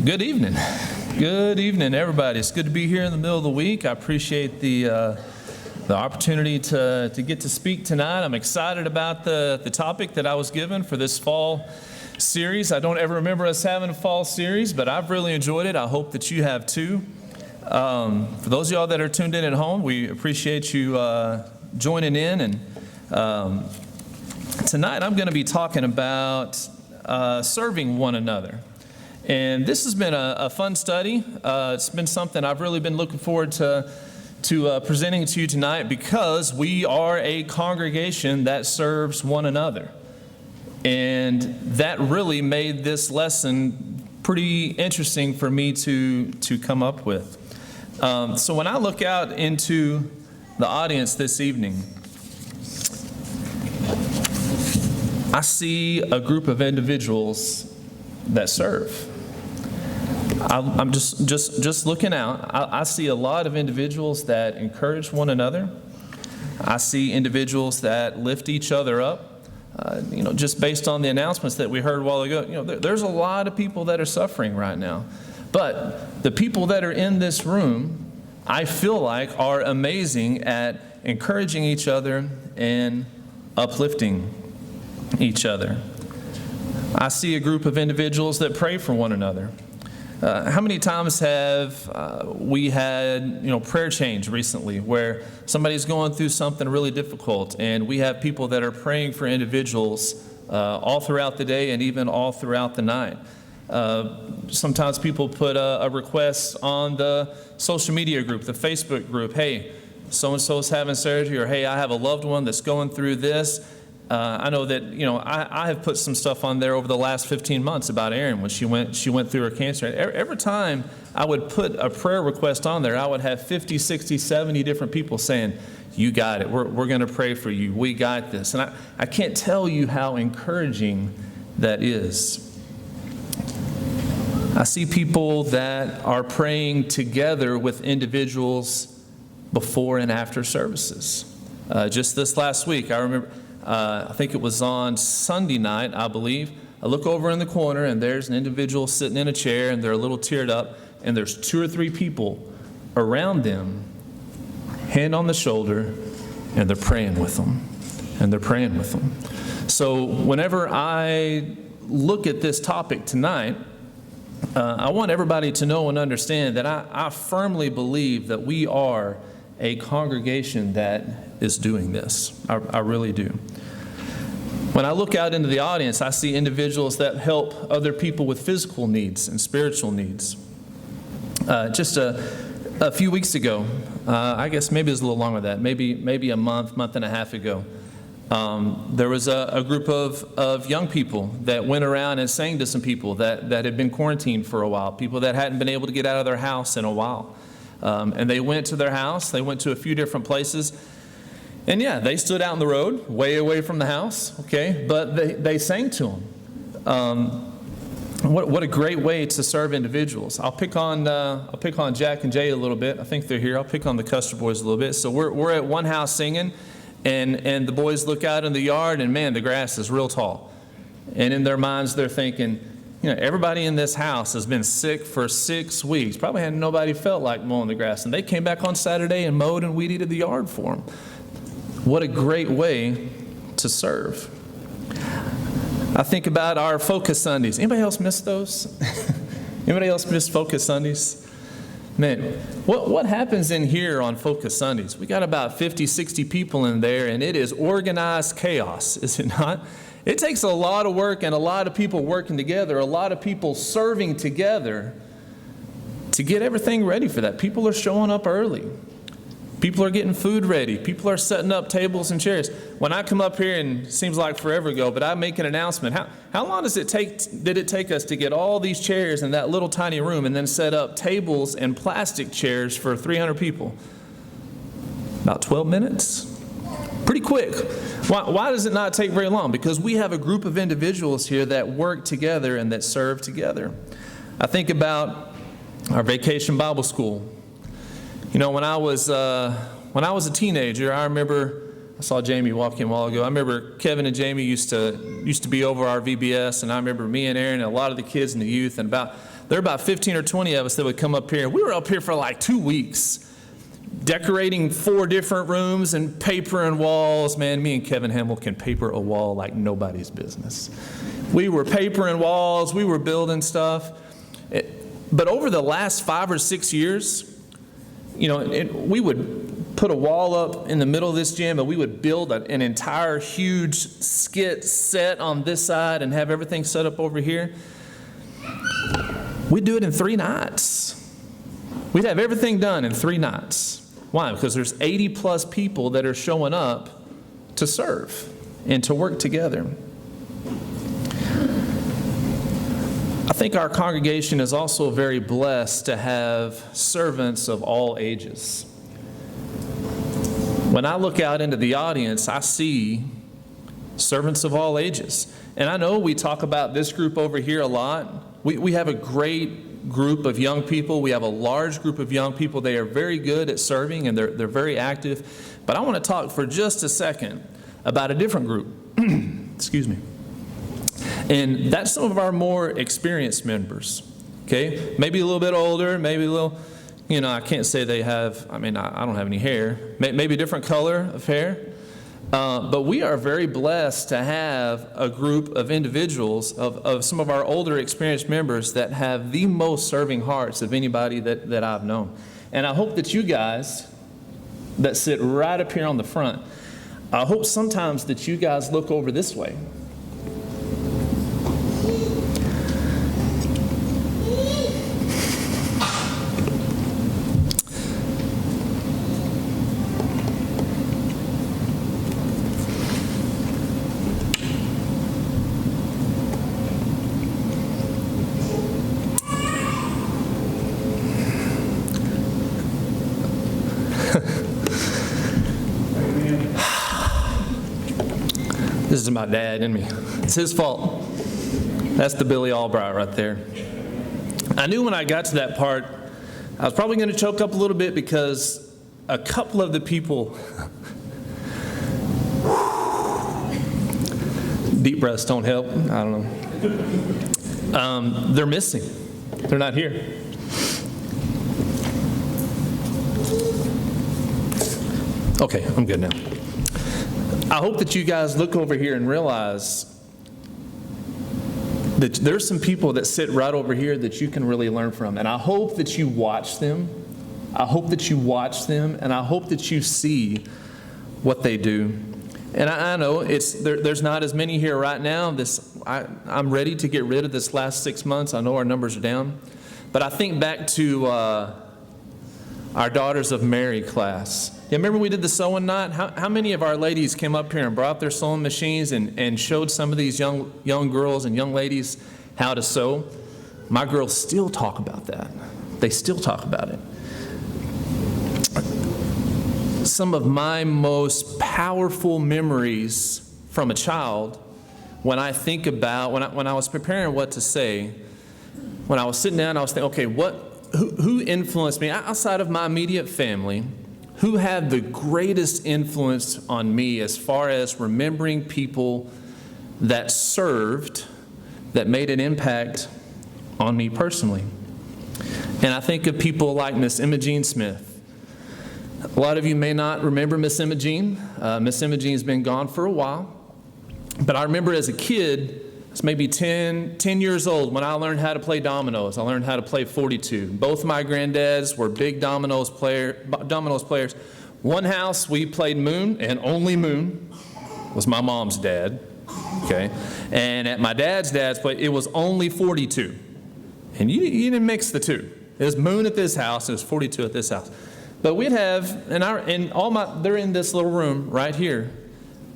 Good evening. Good evening, everybody. It's good to be here in the middle of the week. I appreciate the opportunity to get to speak tonight. I'm excited about the topic that I was given for this fall series. I don't ever remember us having a fall series, but I've really enjoyed it. I hope that you have too. For those of y'all that are tuned in at home, we appreciate you joining in. And tonight I'm going to be talking about serving one another. And this has been a fun study. It's been something I've really been looking forward to presenting to you tonight, because we are a congregation that serves one another. And that really made this lesson pretty interesting for me to come up with. So when I look out into the audience this evening, I see a group of individuals that serve. I'm just looking out. I see a lot of individuals that encourage one another. I see individuals that lift each other up. Just based on the announcements that we heard a while ago, there's a lot of people that are suffering right now. But the people that are in this room, I feel like, are amazing at encouraging each other and uplifting each other. I see a group of individuals that pray for one another. How many times have we had, prayer change recently, where somebody's going through something really difficult, and we have people that are praying for individuals all throughout the day and even all throughout the night. Sometimes people put a request on the social media group, the Facebook group, hey, so-and-so is having surgery, or hey, I have a loved one that's going through this. I know that, I have put some stuff on there over the last 15 months about Erin when she went through her cancer. Every time I would put a prayer request on there, I would have 50, 60, 70 different people saying, you got it. We're going to pray for you. We got this. And I can't tell you how encouraging that is. I see people that are praying together with individuals before and after services. Just this last week, I remember, I think it was on Sunday night, I believe. I look over in the corner, and there's an individual sitting in a chair, and they're a little teared up, and there's 2 or 3 people around them, hand on the shoulder, and they're praying with them. So whenever I look at this topic tonight, I want everybody to know and understand that I firmly believe that we are a congregation that is doing this. I really do. When I look out into the audience, I see individuals that help other people with physical needs and spiritual needs. Just a few weeks ago, I guess maybe it was a little longer than that, maybe a month and a half ago, there was a group of young people that went around and sang to some people that had been quarantined for a while, people that hadn't been able to get out of their house in a while. And they went to their house. They went to a few different places. And yeah, they stood out in the road, way away from the house, okay? But they sang to them. What a great way to serve individuals. I'll pick on Jack and Jay a little bit. I think they're here. I'll pick on the Custer boys a little bit. So we're at one house singing, and the boys look out in the yard, and man, the grass is real tall. And in their minds, they're thinking, everybody in this house has been sick for 6 weeks. Probably had nobody felt like mowing the grass. And they came back on Saturday and mowed and weeded the yard for them. What a great way to serve. I think about our Focus Sundays. Anybody else miss those? Anybody else miss Focus Sundays? Man, what happens in here on Focus Sundays? We got about 50, 60 people in there, and it is organized chaos, is it not? It takes a lot of work and a lot of people working together, a lot of people serving together to get everything ready for that. People are showing up early. People are getting food ready. People are setting up tables and chairs. When I come up here, and it seems like forever ago, but I make an announcement. How long did it take us to get all these chairs in that little tiny room and then set up tables and plastic chairs for 300 people? About 12 minutes. Pretty quick. Why does it not take very long? Because we have a group of individuals here that work together and that serve together. I think about our Vacation Bible School. When I was a teenager, I remember, I saw Jamie walk in a while ago. I remember Kevin and Jamie used to be over our VBS, and I remember me and Aaron and a lot of the kids and the youth, and about there were about 15 or 20 of us that would come up here. We were up here for like 2 weeks, decorating 4 different rooms and papering walls. Man, me and Kevin Hamill can paper a wall like nobody's business. We were papering walls. We were building stuff. But over the last 5 or 6 years, we would put a wall up in the middle of this gym, and we would build an entire huge skit set on this side and have everything set up over here. We'd do it in 3 nights. We'd have everything done in 3 nights. Why? Because there's 80 plus people that are showing up to serve and to work together. I think our congregation is also very blessed to have servants of all ages. When I look out into the audience, I see servants of all ages. And I know we talk about this group over here a lot. We have a great group of young people. We have a large group of young people. They are very good at serving, and they're very active. But I want to talk for just a second about a different group. Excuse me. And that's some of our more experienced members, okay? Maybe a little bit older, maybe a little, I can't say they have, I don't have any hair. Maybe a different color of hair. But we are very blessed to have a group of individuals, of some of our older experienced members that have the most serving hearts of anybody that I've known. And I hope that you guys that sit right up here on the front, I hope sometimes that you guys look over this way. This is my dad and me. It's his fault. That's the Billy Albright right there. I knew when I got to that part, I was probably going to choke up a little bit because a couple of the people, deep breaths don't help. I don't know. They're missing. They're not here. Okay, I'm good now. I hope that you guys look over here and realize that there's some people that sit right over here that you can really learn from. And I hope that you watch them. I hope that you watch them, and I hope that you see what they do. And I know there's not as many here right now. I'm ready to get rid of this last 6 months. I know our numbers are down. But I think back to our Daughters of Mary class. Yeah, remember we did the sewing night? How many of our ladies came up here and brought their sewing machines and showed some of these young girls and young ladies how to sew? My girls still talk about that. They still talk about it. Some of my most powerful memories from a child, when I think about, when I was preparing what to say, when I was sitting down, I was thinking, okay, who influenced me outside of my immediate family? Who had the greatest influence on me as far as remembering people that served, that made an impact on me personally? And I think of people like Miss Imogene Smith. A lot of you may not remember Miss Imogene. Miss Imogene's been gone for a while. But I remember as a kid, I was maybe 10 years old when I learned how to play dominoes. I learned how to play 42. Both my granddads were big dominoes players. One house we played Moon, and only Moon was my mom's dad. Okay, and at my dad's place, it was only 42. And you didn't mix the two. It was Moon at this house, and it was 42 at this house. But we'd have, they're in this little room right here.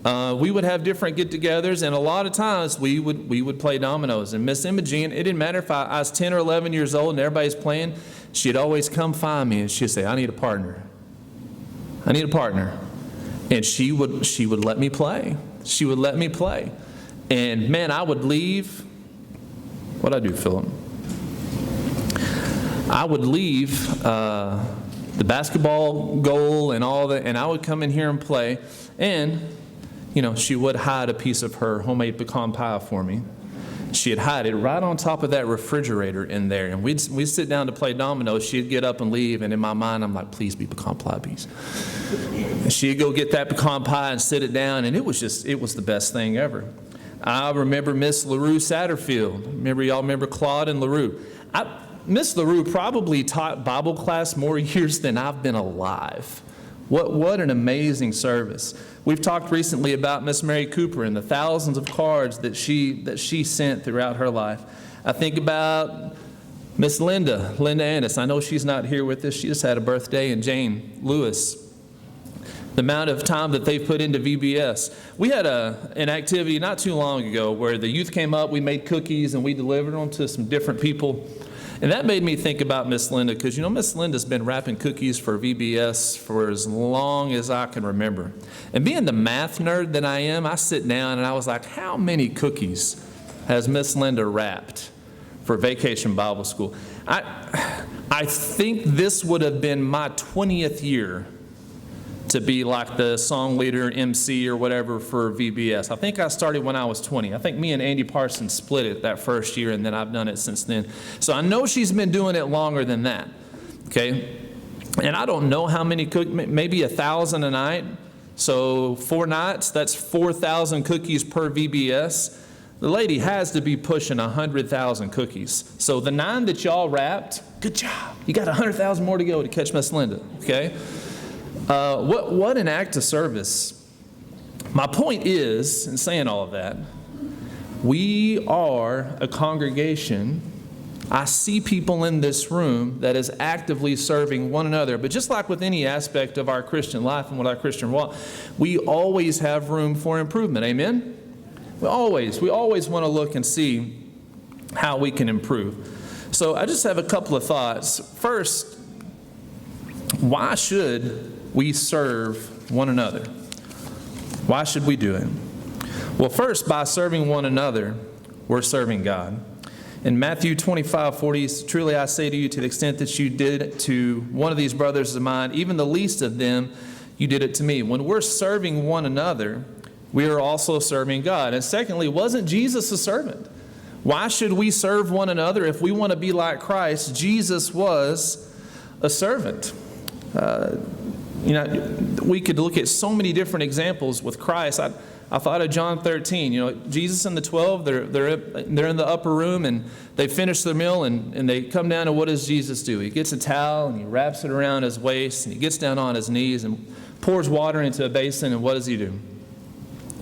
We would have different get-togethers, and a lot of times we would play dominoes. And Miss Imogene, it didn't matter if I was 10 or 11 years old and everybody's playing, she'd always come find me and she'd say, I need a partner. I need a partner. And she would let me play. She would let me play. And man, I would leave. What'd I do, Philip? I would leave the basketball goal and all that, and I would come in here and play. And she would hide a piece of her homemade pecan pie for me. she'd hide it right on top of that refrigerator in there. And we'd sit down to play dominoes. She'd get up and leave. And in my mind, I'm like, please be pecan pie, please. And she'd go get that pecan pie and sit it down. And it was the best thing ever. I remember Miss LaRue Satterfield. Y'all remember Claude and LaRue? Miss LaRue probably taught Bible class more years than I've been alive. What an amazing service. We've talked recently about Miss Mary Cooper and the thousands of cards that she sent throughout her life. I think about Miss Linda Annis. I know she's not here with us. She just had a birthday. And Jane Lewis. The amount of time that they've put into VBS. We had an activity not too long ago where the youth came up, we made cookies, and we delivered them to some different people. And that made me think about Miss Linda, because Miss Linda's been wrapping cookies for VBS for as long as I can remember. And being the math nerd that I am, I sit down and I was like, how many cookies has Miss Linda wrapped for Vacation Bible School? I think this would have been my 20th year to be like the song leader, MC, or whatever for VBS. I think I started when I was 20. I think me and Andy Parsons split it that first year, and then I've done it since then. So I know she's been doing it longer than that, okay? And I don't know how many maybe 1,000 a night. So 4 nights, that's 4,000 cookies per VBS. The lady has to be pushing 100,000 cookies. So the 9 that y'all wrapped, good job. You got 100,000 more to go to catch Miss Linda, okay? What an act of service. My point is, in saying all of that, we are a congregation. I see people in this room that is actively serving one another. But just like with any aspect of our Christian life and with our Christian walk, we always have room for improvement. Amen? We always want to look and see how we can improve. So I just have a couple of thoughts. First, why should we serve one another? Why should we do it? Well, first, by serving one another, we're serving God. In Matthew 25:40, truly I say to you, to the extent that you did it to one of these brothers of mine, even the least of them, you did it to me. When we're serving one another, we are also serving God. And secondly, wasn't Jesus a servant? Why should we serve one another if we want to be like Christ? Jesus was a servant. We could look at so many different examples with Christ. I thought of John 13. Jesus and the 12, they're in the upper room and they finish their meal and they come down, and what does Jesus do? He gets a towel and he wraps it around his waist and he gets down on his knees and pours water into a basin, and what does he do?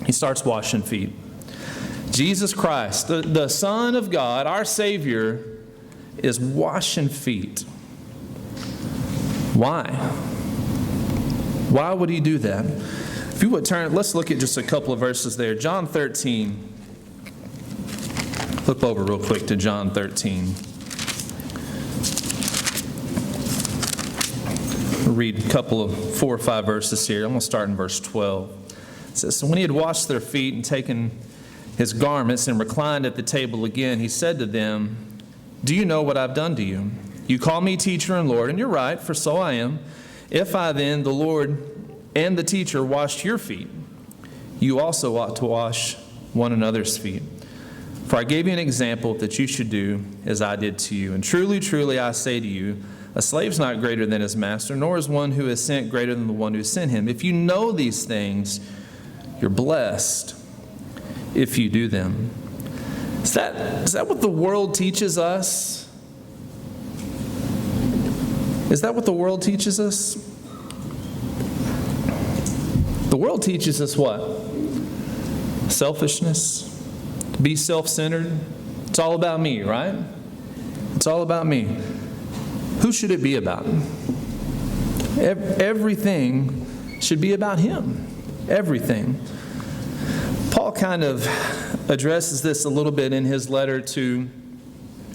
He starts washing feet. Jesus Christ, the Son of God, our Savior, is washing feet. Why? Why would he do that? If you would turn, let's look at just a couple of verses there. John 13. Flip over real quick to John 13. We'll read a couple of 4 or 5 verses here. I'm going to start in verse 12. It says, so when he had washed their feet and taken his garments and reclined at the table again, he said to them, do you know what I've done to you? You call me teacher and Lord, and you're right, for so I am. If I then, the Lord and the teacher, washed your feet, you also ought to wash one another's feet. For I gave you an example that you should do as I did to you. And truly, truly, I say to you, a slave's not greater than his master, nor is one who is sent greater than the one who sent him. If you know these things, you're blessed if you do them. Is that what the world teaches us? Is that what the world teaches us? The world teaches us what? Selfishness. Be self-centered. It's all about me, right? It's all about me. Who should it be about? Everything should be about him. Everything. Paul kind of addresses this a little bit in his letter to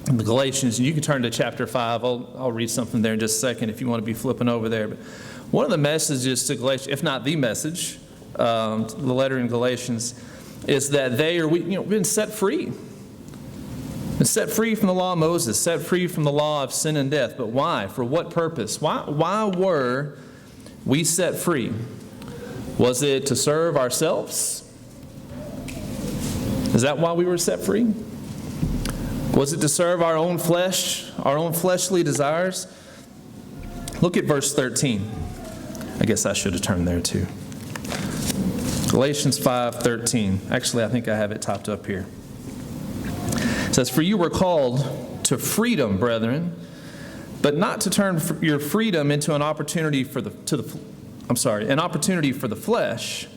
the Galatians. You can turn to chapter 5. I'll read something there in just a second if you want to be flipping over there. But one of the messages to Galatians, if not the message, the letter in Galatians, is that we've been set free. Been set free from the law of Moses, set free from the law of sin and death. But why? For what purpose? Why were we set free? Was it to serve ourselves? Is that why we were set free? Was it to serve our own flesh, our own fleshly desires? Look at verse 13. I guess I should have turned there too. Galatians 5:13. Actually, I think I have it topped up here. It says, "For you were called to freedom, brethren, but not to turn your freedom into an opportunity for the flesh,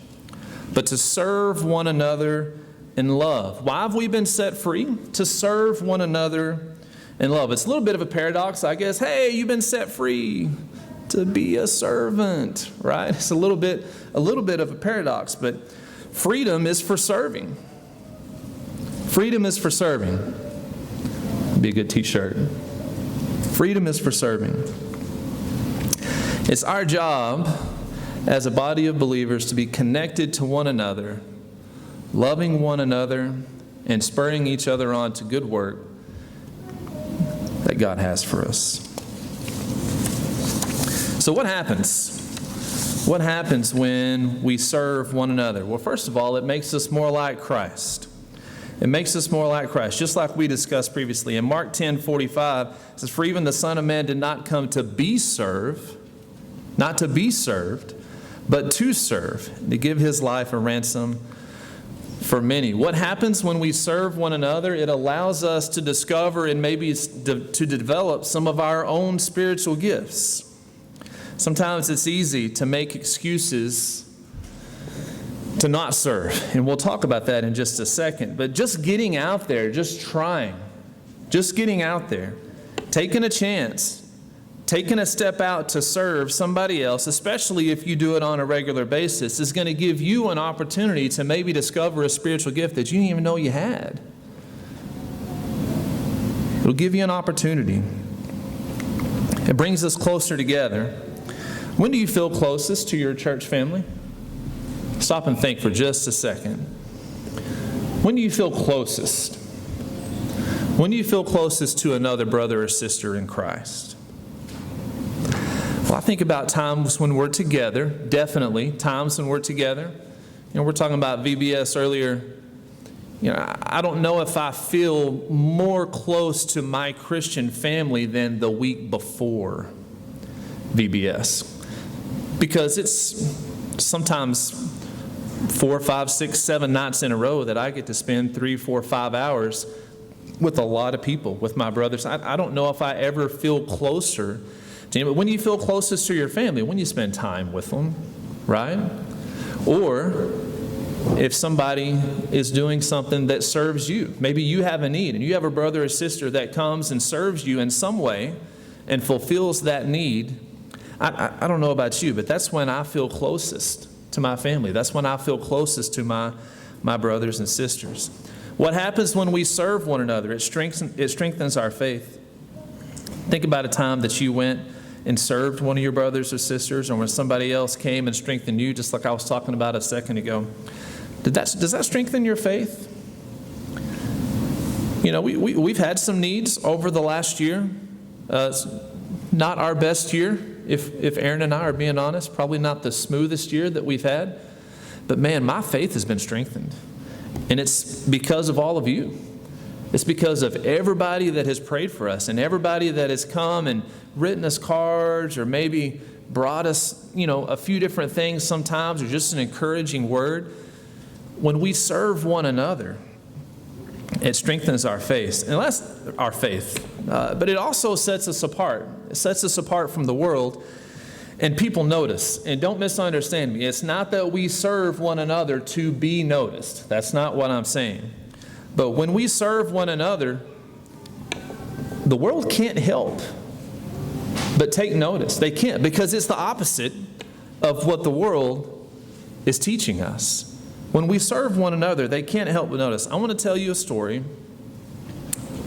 but to serve one another in love." Why have we been set free? To serve one another in love. It's a little bit of a paradox, I guess. Hey, you've been set free to be a servant, right? It's a little bit of a paradox, but freedom is for serving. Freedom is for serving. Be a good t-shirt. Freedom is for serving. It's our job as a body of believers to be connected to one another, loving one another, and spurring each other on to good work that God has for us. So what happens? What happens when we serve one another? Well, first of all, it makes us more like Christ. It makes us more like Christ, just like we discussed previously. In Mark 10:45, it says, "For even the Son of Man did not come to be served, not to be served, but to serve, to give his life a ransom for many." What happens when we serve one another? It allows us to discover and maybe to develop some of our own spiritual gifts. Sometimes it's easy to make excuses to not serve, and we'll talk about that in just a second. But just getting out there, just trying, just getting out there, taking a chance, taking a step out to serve somebody else, especially if you do it on a regular basis, is going to give you an opportunity to maybe discover a spiritual gift that you didn't even know you had. It'll give you an opportunity. It brings us closer together. When do you feel closest to your church family? Stop and think for just a second. When do you feel closest? When do you feel closest to another brother or sister in Christ? Well, I think about times when we're together, definitely times when we're together. We're talking about VBS earlier. I don't know if I feel more close to my Christian family than the week before VBS. Because it's sometimes 4, 5, 6, 7 nights in a row that I get to spend 3, 4, 5 hours with a lot of people, with my brothers. I don't know if I ever feel closer to them. But when you feel closest to your family, when you spend time with them, right? Or if somebody is doing something that serves you. Maybe you have a need and you have a brother or sister that comes and serves you in some way and fulfills that need. I don't know about you, but that's when I feel closest to my family. That's when I feel closest to my brothers and sisters. What happens when we serve one another? It strengthens our faith. Think about a time that you went and served one of your brothers or sisters, or when somebody else came and strengthened you, just like I was talking about a second ago. Does that strengthen your faith? We've had some needs over the last year. Not our best year, if Aaron and I are being honest. Probably not the smoothest year that we've had. But man, my faith has been strengthened. And it's because of all of you. It's because of everybody that has prayed for us and everybody that has come and written us cards or maybe brought us, a few different things sometimes, or just an encouraging word. When we serve one another, it strengthens our faith. And that's our faith. But it also sets us apart. It sets us apart from the world. And people notice. And don't misunderstand me. It's not that we serve one another to be noticed. That's not what I'm saying. But when we serve one another, the world can't help but take notice. They can't, because it's the opposite of what the world is teaching us. When we serve one another, they can't help but notice. I want to tell you a story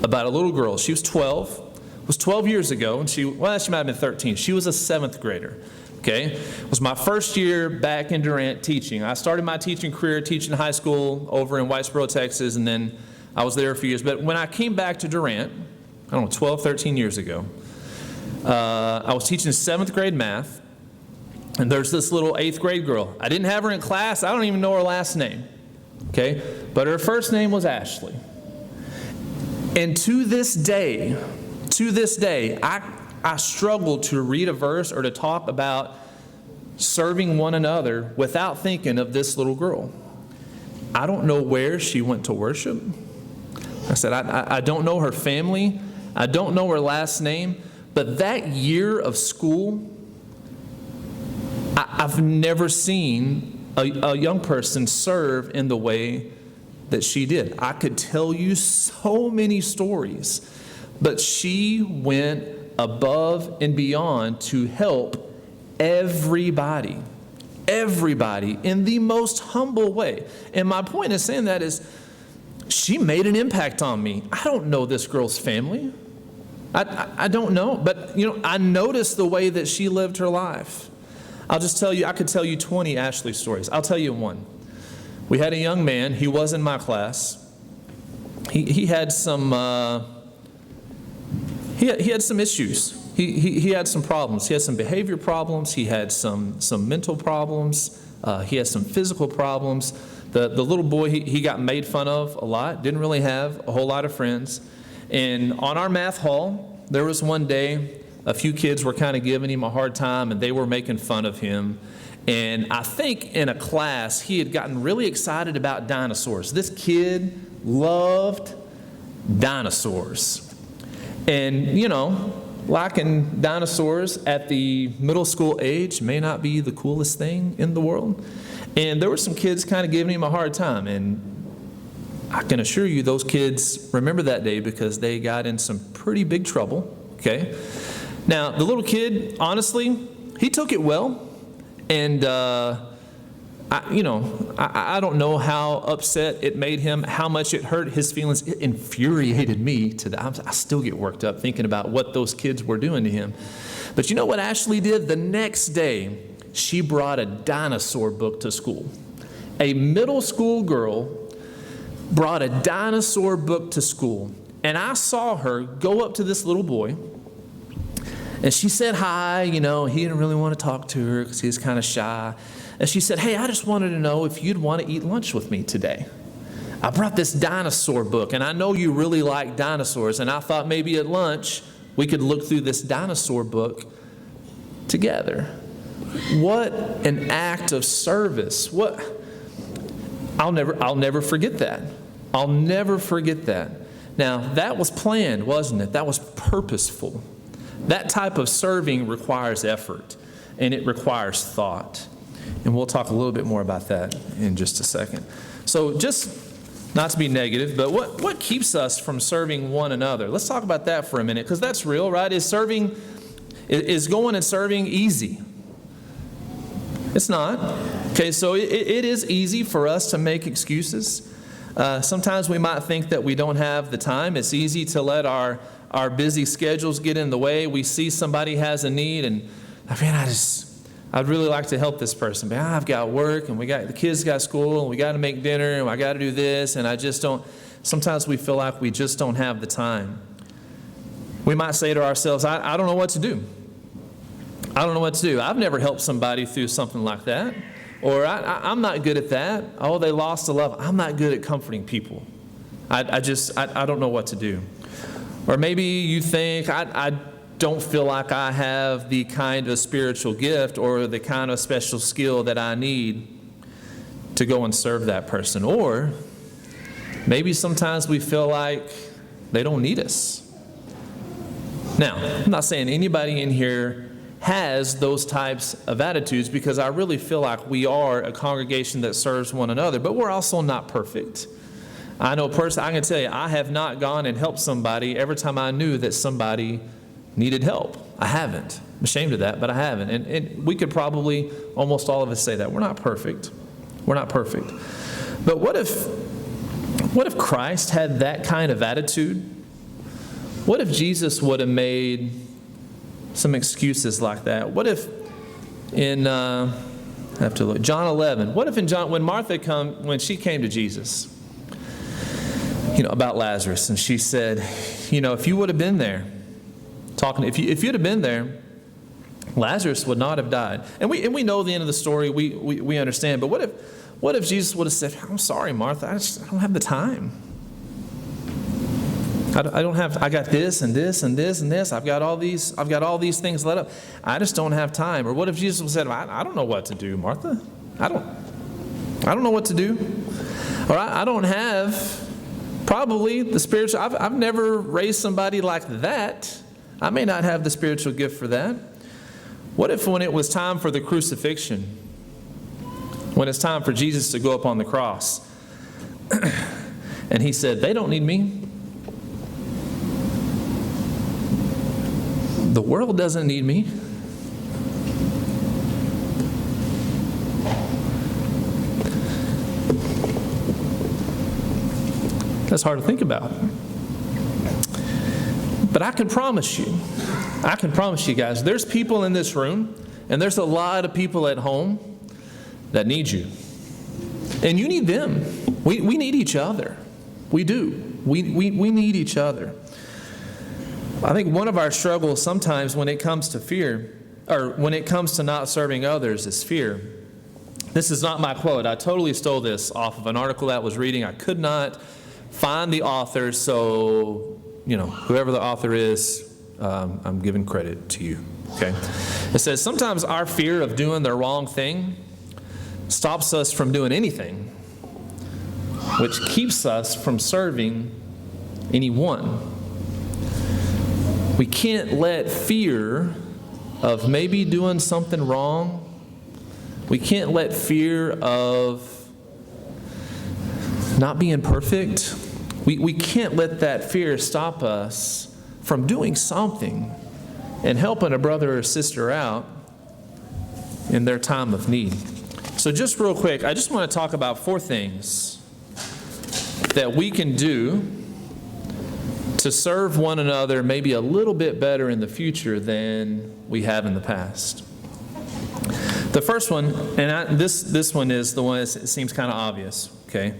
about a little girl. She was 12. It was 12 years ago, and she might have been 13. She was a 7th grader. Okay? It was my first year back in Durant teaching. I started my teaching career teaching high school over in Whitesboro, Texas, and then I was there a few years. But when I came back to Durant, 12, 13 years ago, I was teaching 7th grade math, and there's this little 8th grade girl. I didn't have her in class. I don't even know her last name. Okay? But her first name was Ashley. And to this day, I struggle to read a verse or to talk about serving one another without thinking of this little girl. I don't know where she went to worship. I said, I don't know her family. I don't know her last name. But that year of school, I've never seen a young person serve in the way that she did. I could tell you so many stories, but she went above and beyond to help everybody in the most humble way. And my point in saying that is, she made an impact on me. I don't know this girl's family. I don't know, but I noticed the way that she lived her life. I'll just tell you, I could tell you 20 Ashley stories. I'll tell you one. We had a young man, he was in my class. He had some he had some issues. He had some problems. He had some behavior problems. He had some mental problems. He had some physical problems. The little boy, he got made fun of a lot, didn't really have a whole lot of friends. And on our math hall, there was one day, a few kids were kind of giving him a hard time, and they were making fun of him. And I think in a class, he had gotten really excited about dinosaurs. This kid loved dinosaurs. And, liking dinosaurs at the middle school age may not be the coolest thing in the world. And there were some kids kind of giving him a hard time. And I can assure you those kids remember that day because they got in some pretty big trouble, okay? Now, the little kid, honestly, he took it well. And, I don't know how upset it made him, how much it hurt his feelings. It infuriated me. I still get worked up thinking about what those kids were doing to him. But you know what Ashley did? The next day, she brought a dinosaur book to school. A middle school girl brought a dinosaur book to school. And I saw her go up to this little boy. And she said hi, he didn't really want to talk to her because he was kind of shy. And she said, hey, I just wanted to know if you'd want to eat lunch with me today. I brought this dinosaur book, and I know you really like dinosaurs, and I thought maybe at lunch we could look through this dinosaur book together. What an act of service. I'll never forget that. I'll never forget that. Now, that was planned, wasn't it? That was purposeful. That type of serving requires effort, and it requires thought. And we'll talk a little bit more about that in just a second. So just not to be negative, but what keeps us from serving one another? Let's talk about that for a minute, because that's real, right? Is going and serving easy? It's not. Okay, so it is easy for us to make excuses. Sometimes we might think that we don't have the time. It's easy to let our busy schedules get in the way. We see somebody has a need, and I'd really like to help this person, but I've got work, and the kids got school, and we got to make dinner, and I got to do this, and I just don't. Sometimes we feel like we just don't have the time. We might say to ourselves, I don't know what to do. I don't know what to do. I've never helped somebody through something like that. Or I'm not good at that. Oh, they lost a love. I'm not good at comforting people. I don't know what to do. Or maybe you think, I don't feel like I have the kind of spiritual gift or the kind of special skill that I need to go and serve that person. Or maybe sometimes we feel like they don't need us. Now, I'm not saying anybody in here has those types of attitudes, because I really feel like we are a congregation that serves one another, but we're also not perfect. I know personally, I can tell you, I have not gone and helped somebody every time I knew that somebody needed help. I haven't. I'm ashamed of that, but I haven't. And we could probably, almost all of us say that. We're not perfect. We're not perfect. But what if Christ had that kind of attitude? What if Jesus would have made some excuses like that? What if in, I have to look, John 11, what if when when she came to Jesus, about Lazarus, and she said, if you would have been there, if you'd have been there, Lazarus would not have died. And we know the end of the story, we understand, but what if Jesus would have said, I'm sorry, Martha, I don't have the time. I got this and this and this and this. I've got all these things let up. I just don't have time. Or what if Jesus said, I don't know what to do, Martha. I don't know what to do. Or I don't have probably the spiritual, I've never raised somebody like that. I may not have the spiritual gift for that. What if when it was time for the crucifixion, when it's time for Jesus to go up on the cross, and he said, they don't need me. The world doesn't need me. That's hard to think about. But I can promise you guys, there's people in this room, and there's a lot of people at home that need you. And you need them. We need each other. We do. We need each other. I think one of our struggles sometimes when it comes to fear, or when it comes to not serving others, is fear. This is not my quote. I totally stole this off of an article that I was reading. I could not find the author, so, whoever the author is, I'm giving credit to you, okay? It says, sometimes our fear of doing the wrong thing stops us from doing anything, which keeps us from serving anyone. We can't let fear of maybe doing something wrong, we can't let fear of not being perfect, we can't let that fear stop us from doing something and helping a brother or sister out in their time of need. So just real quick, I just want to talk about 4 things that we can do to serve one another maybe a little bit better in the future than we have in the past. The first one, and this one is the one that seems kind of obvious, okay?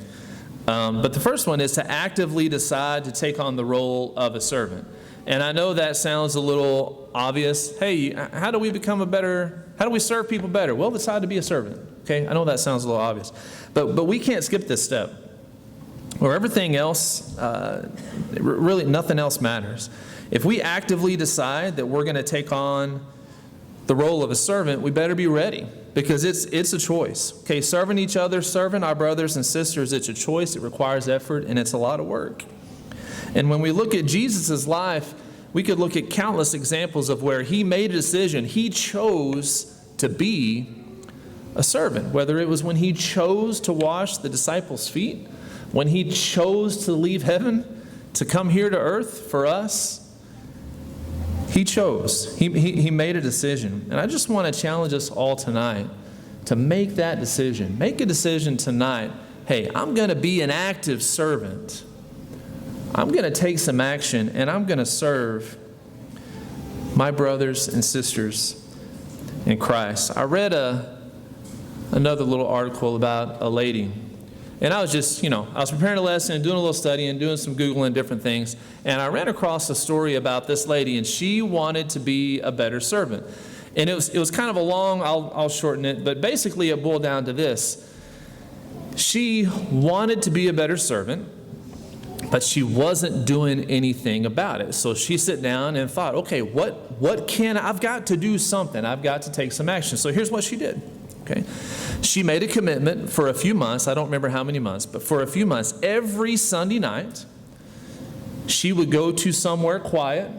But the first one is to actively decide to take on the role of a servant. And I know that sounds a little obvious. Hey, how do we serve people better? Well, decide to be a servant, okay? I know that sounds a little obvious. But we can't skip this step. Or everything else, really nothing else matters. If we actively decide that we're going to take on the role of a servant, we better be ready, because it's a choice. Okay, serving each other, serving our brothers and sisters, it's a choice, it requires effort, and it's a lot of work. And when we look at Jesus' life, we could look at countless examples of where he made a decision. He chose to be a servant, whether it was when he chose to wash the disciples' feet, when he chose to leave heaven to come here to earth for us. He chose. He made a decision. And I just want to challenge us all tonight to make that decision. Make a decision tonight. Hey, I'm going to be an active servant. I'm going to take some action, and I'm going to serve my brothers and sisters in Christ. I read another little article about a lady. And I was just, I was preparing a lesson and doing a little study and doing some Googling different things. And I ran across a story about this lady, and she wanted to be a better servant. And it was kind of a long, I'll shorten it, but basically it boiled down to this. She wanted to be a better servant, but she wasn't doing anything about it. So she sat down and thought, okay, I've got to do something. I've got to take some action. So here's what she did. Okay. She made a commitment for a few months. I don't remember how many months, but for a few months, every Sunday night, she would go to somewhere quiet.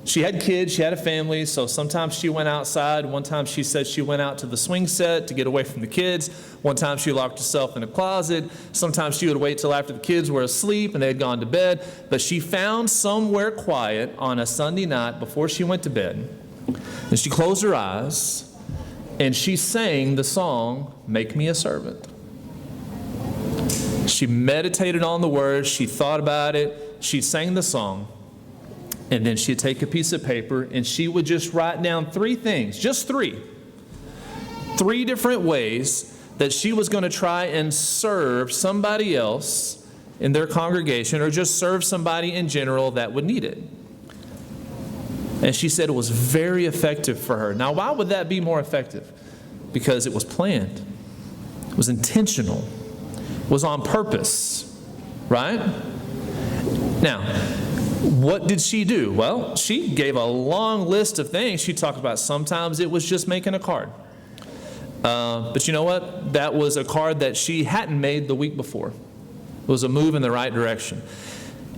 She had kids, she had a family, so sometimes she went outside. One time she said she went out to the swing set to get away from the kids. One time she locked herself in a closet. Sometimes she would wait till after the kids were asleep and they had gone to bed. But she found somewhere quiet on a Sunday night before she went to bed. And she closed her eyes and she sang the song, "Make Me a Servant." She meditated on the words, she thought about it, she sang the song, and then she'd take a piece of paper and she would just write down 3 things, just 3 different ways that she was going to try and serve somebody else in their congregation, or just serve somebody in general that would need it. And she said it was very effective for her. Now, why would that be more effective? Because it was planned. It was intentional. It was on purpose. Right? Now, What did she do? Well, she gave a long list of things. She talked about sometimes it was just making a card. But you know what? That was a card that she hadn't made the week before. It was a move in the right direction.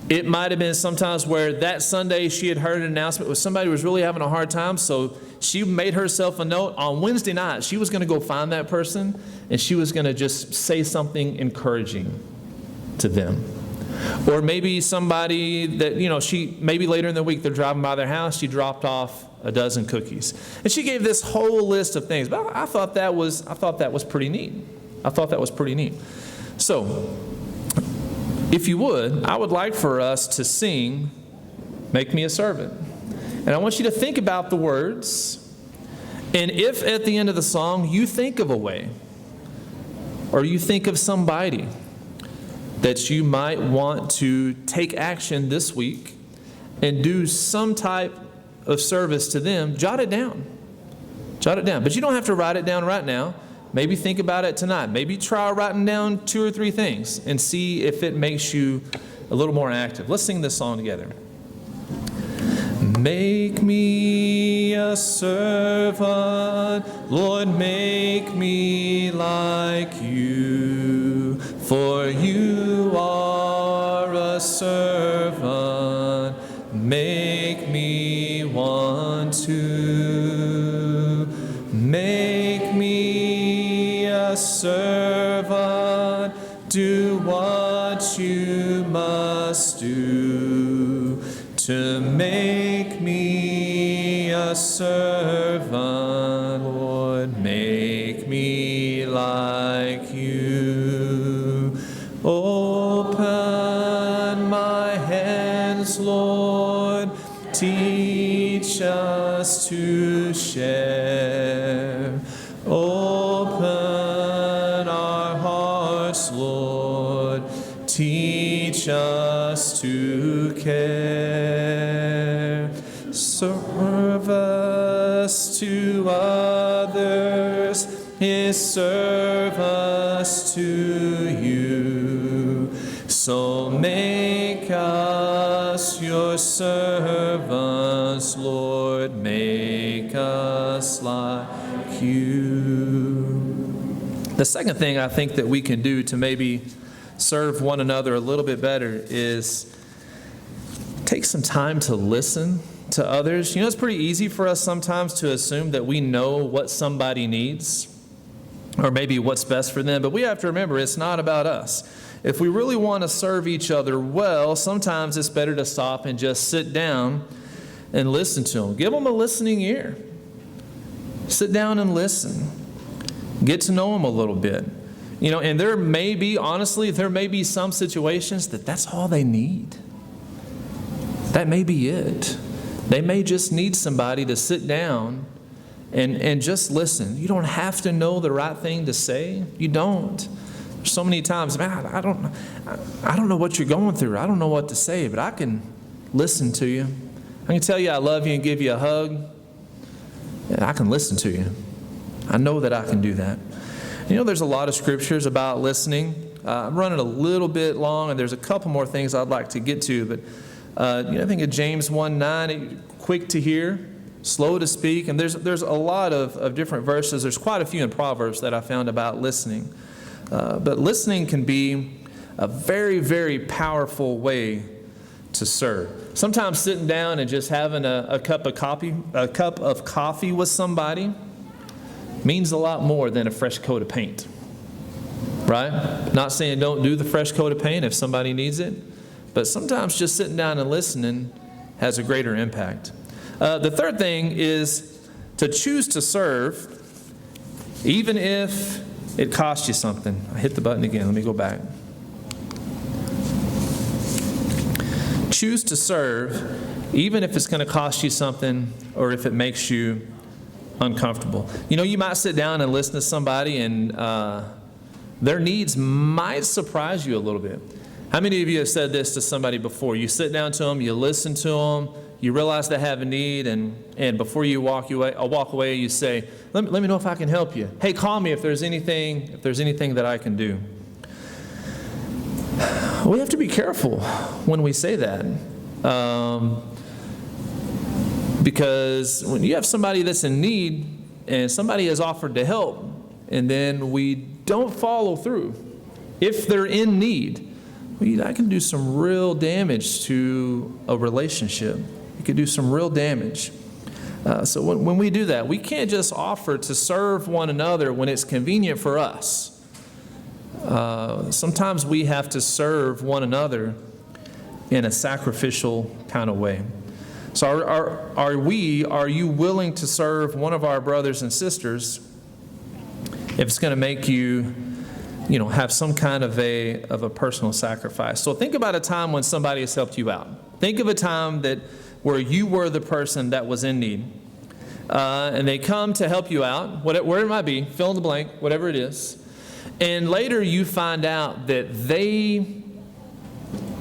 It might have been sometimes where that Sunday she had heard an announcement where somebody was really having a hard time, so she made herself a note. On Wednesday night, she was going to go find that person, and she was going to just say something encouraging to them. Or maybe somebody that, maybe later in the week they're driving by their house, she dropped off a dozen cookies. And she gave this whole list of things. But I thought that was pretty neat. I thought that was pretty neat. So, if you would, I would like for us to sing Make Me a Servant. And I want you to think about the words. And if at the end of the song you think of a way, or you think of somebody that you might want to take action this week and do some type of service to them, jot it down. Jot it down. But you don't have to write it down right now. Maybe think about it tonight. Maybe try writing down 2 or 3 things and see if it makes you a little more active. Let's sing this song together. Make me a servant, Lord, make me like you, for you are a servant, make me one to. Make me a servant, do what you must do to make me a servant, Lord, make me like you. Open my hands, Lord, teach us to share. Open our hearts, Lord, teach us to care. Serve us to others, His serve us to you. So make us your servants, Lord, make us like you. The second thing I think that we can do to maybe serve one another a little bit better is take some time to listen to others. It's pretty easy for us sometimes to assume that we know what somebody needs or maybe what's best for them, but we have to remember it's not about us. If we really want to serve each other well, sometimes it's better to stop and just sit down and listen to them. Give them a listening ear. Sit down and listen. Get to know them a little bit. And there may be some situations that's all they need. That may be it. They may just need somebody to sit down and just listen. You don't have to know the right thing to say. You don't. There's so many times, man, I don't know what you're going through. I don't know what to say, but I can listen to you. I can tell you I love you and give you a hug. And I can listen to you. I know that I can do that. There's a lot of scriptures about listening. I'm running a little bit long, and there's a couple more things I'd like to get to. But I think of James 1:9, quick to hear, slow to speak. And there's a lot of different verses. There's quite a few in Proverbs that I found about listening. But listening can be a very, very powerful way to serve. Sometimes sitting down and just having a cup of coffee with somebody means a lot more than a fresh coat of paint. Right? Not saying don't do the fresh coat of paint if somebody needs it, but sometimes just sitting down and listening has a greater impact. The third thing is to choose to serve, even if it costs you something. I hit the button again. Let me go back. Choose to serve, even if it's going to cost you something or if it makes you uncomfortable. You might sit down and listen to somebody and their needs might surprise you a little bit. How many of you have said this to somebody before? You sit down to them, you listen to them, you realize they have a need, and before you walk away, you say, let me know if I can help you. Hey, call me if there's anything that I can do. We have to be careful when we say that, Because when you have somebody that's in need and somebody has offered to help, and then we don't follow through, if they're in need, that can do some real damage to a relationship. It could do some real damage. So when we do that, we can't just offer to serve one another when it's convenient for us. Sometimes we have to serve one another in a sacrificial kind of way. So are you willing to serve one of our brothers and sisters if it's going to make you have some kind of a personal sacrifice? So think about a time when somebody has helped you out. Think of a time where you were the person that was in need. And they come to help you out, where it might be, fill in the blank, whatever it is. And later you find out that they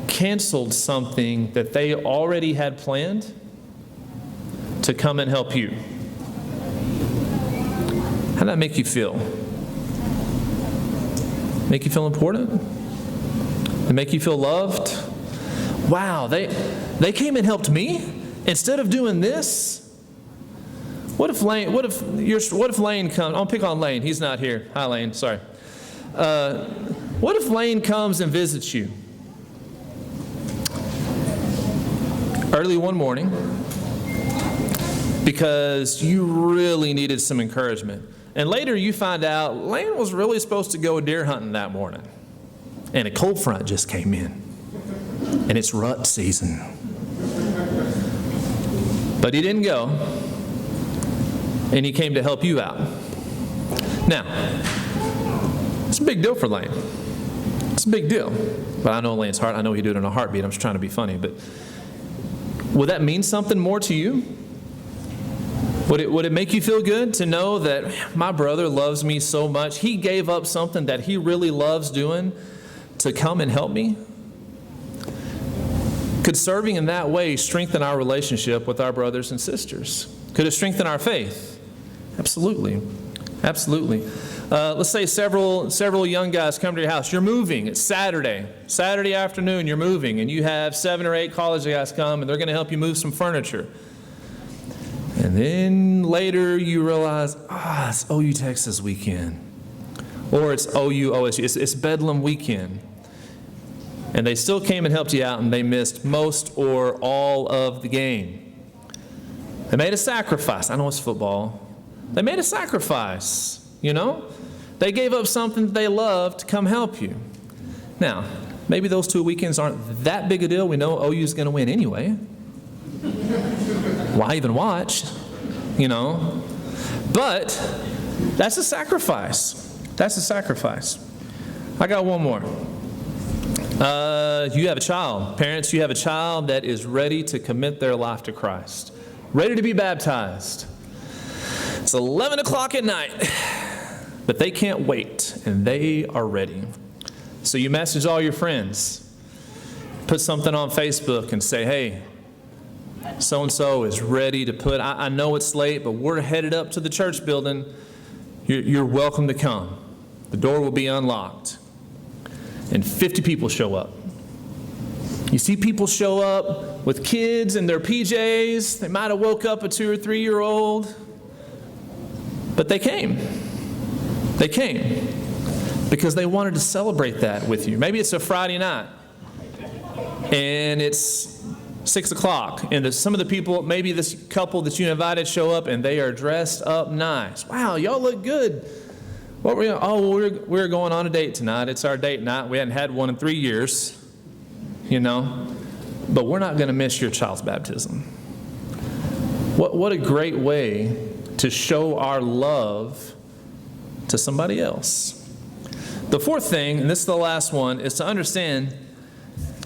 canceled something that they already had planned to come and help you. How did that make you feel? Make you feel important? It make you feel loved? Wow, they came and helped me instead of doing this? What if Lane comes? I'll pick on Lane. He's not here. Hi, Lane. Sorry. What if Lane comes and visits you early one morning because you really needed some encouragement, and later you find out Lane was really supposed to go deer hunting that morning, and a cold front just came in, and it's rut season, but he didn't go. And he came to help you out. Now, it's a big deal for Lane. It's a big deal. But I know Lane's heart. I know he'd do it in a heartbeat. I'm just trying to be funny. But would that mean something more to you? Would it make you feel good to know that my brother loves me so much, he gave up something that he really loves doing to come and help me? Could serving in that way strengthen our relationship with our brothers and sisters? Could it strengthen our faith? Absolutely. Absolutely. Let's say several young guys come to your house. You're moving. It's Saturday afternoon, you're moving, and you have 7 or 8 college guys come, and they're going to help you move some furniture. And then later you realize, it's OU Texas weekend. Or it's OU OSU. It's Bedlam weekend. And they still came and helped you out, and they missed most or all of the game. They made a sacrifice. I know it's football. They made a sacrifice, They gave up something that they loved to come help you. Now, maybe those 2 weekends aren't that big a deal. We know OU's going to win anyway. Why even watch? But that's a sacrifice. That's a sacrifice. I got one more. You have a child. Parents, you have a child that is ready to commit their life to Christ. Ready to be baptized. It's 11 o'clock at night, but they can't wait, and they are ready. So you message all your friends, put something on Facebook and say, hey, so-and-so is ready to put, I know it's late, but we're headed up to the church building. You're welcome to come. The door will be unlocked. And 50 people show up. You see people show up with kids in their PJs. They might have woke up a 2 or 3-year-old. But they came. They came because they wanted to celebrate that with you. Maybe it's a Friday night and it's 6 o'clock, and some of the people, maybe this couple that you invited, show up and they are dressed up nice. Wow, y'all look good. What were you? Oh, we're going on a date tonight. It's our date night. We hadn't had one in 3 years, But we're not going to miss your child's baptism. What a great way to show our love to somebody else. The fourth thing, and this is the last one, is to understand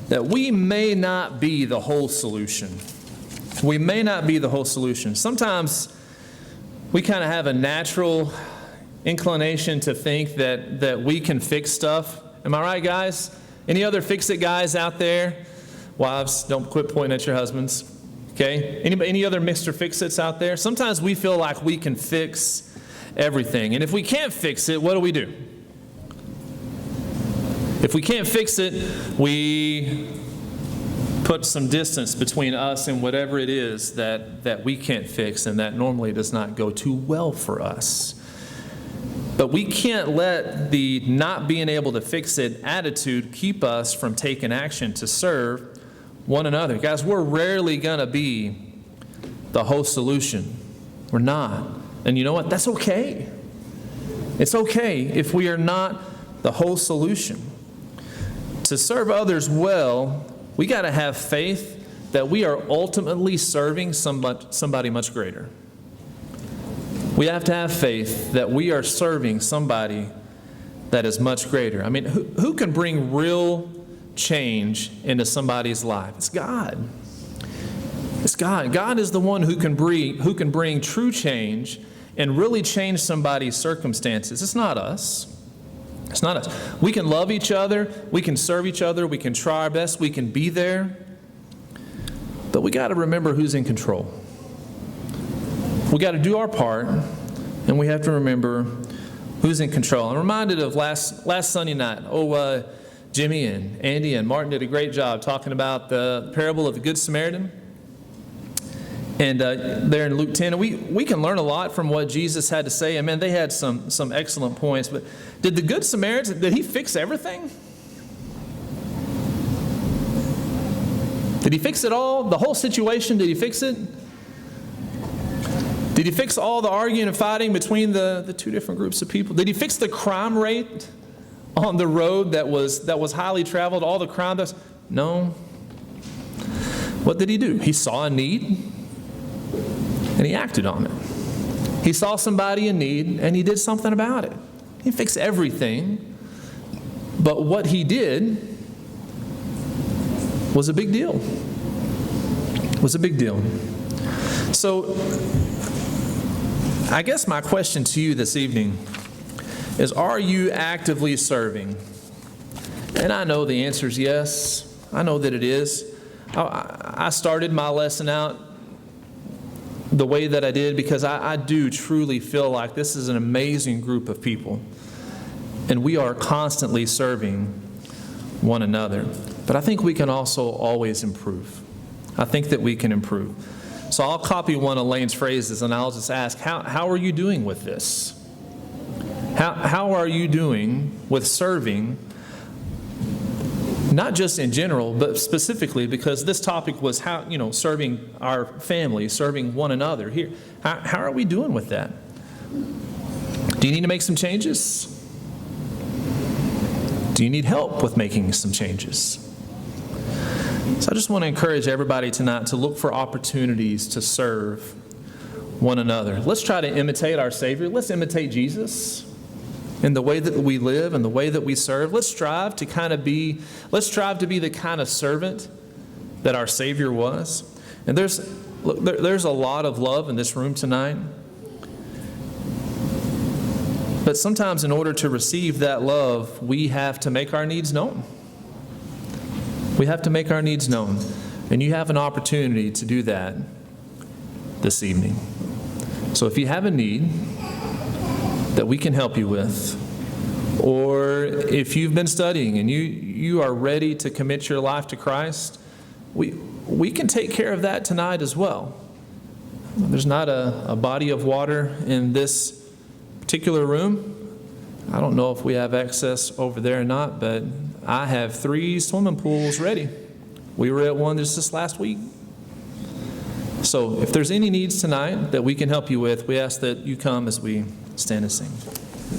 that we may not be the whole solution. We may not be the whole solution. Sometimes we kind of have a natural inclination to think that we can fix stuff. Am I right, guys? Any other fix-it guys out there? Wives, don't quit pointing at your husbands. Okay? Any other Mr. Fix-Its out there? Sometimes we feel like we can fix everything. And if we can't fix it, what do? If we can't fix it, we put some distance between us and whatever it is that we can't fix and that normally does not go too well for us. But we can't let the not being able to fix it attitude keep us from taking action to serve one another. Guys, we're rarely going to be the whole solution. We're not. And you know what? That's okay. It's okay if we are not the whole solution. To serve others well, we got to have faith that we are ultimately serving somebody much greater. We have to have faith that we are serving somebody that is much greater. I mean, who can bring real change into somebody's life? It's God. It's God. God is the one who can bring true change and really change somebody's circumstances. It's not us. It's not us. We can love each other. We can serve each other. We can try our best. We can be there. But we got to remember who's in control. We got to do our part, and we have to remember who's in control. I'm reminded of last Sunday night. Jimmy and Andy and Martin did a great job talking about the parable of the Good Samaritan. And there in Luke 10, we can learn a lot from what Jesus had to say. And man, they had some excellent points. But did the Good Samaritan, did he fix everything? Did he fix it all? The whole situation, did he fix it? Did he fix all the arguing and fighting between the two different groups of people? Did he fix the crime rate on the road that was highly traveled, all the crime? No. What did he do? He saw a need, and he acted on it. He saw somebody in need, and he did something about it. He didn't fix everything, but what he did was a big deal. Was a big deal. So, I guess my question to you this evening is, are you actively serving? And I know the answer is yes. I know that it is. I started my lesson out the way that I did because I do truly feel like this is an amazing group of people. And we are constantly serving one another. But I think we can also always improve. I think that we can improve. So I'll copy one of Lane's phrases and I'll just ask, how are you doing with this? How are you doing with serving, not just in general, but specifically because this topic was serving our family, serving one another here. How are we doing with that? Do you need to make some changes? Do you need help with making some changes? So I just want to encourage everybody tonight to look for opportunities to serve one another. Let's try to imitate our Savior. Let's imitate Jesus in the way that we live and the way that we serve. Let's strive to be the kind of servant that our Savior was. And there's a lot of love in this room tonight. But sometimes in order to receive that love, we have to make our needs known. We have to make our needs known. And you have an opportunity to do that this evening. So if you have a need that we can help you with, or if you've been studying and you are ready to commit your life to Christ, we can take care of that tonight as well. There's not a body of water in this particular room. I don't know if we have access over there or not, but I have 3 swimming pools ready. We were at one just this last week. So if there's any needs tonight that we can help you with, we ask that you come as we stand and sing.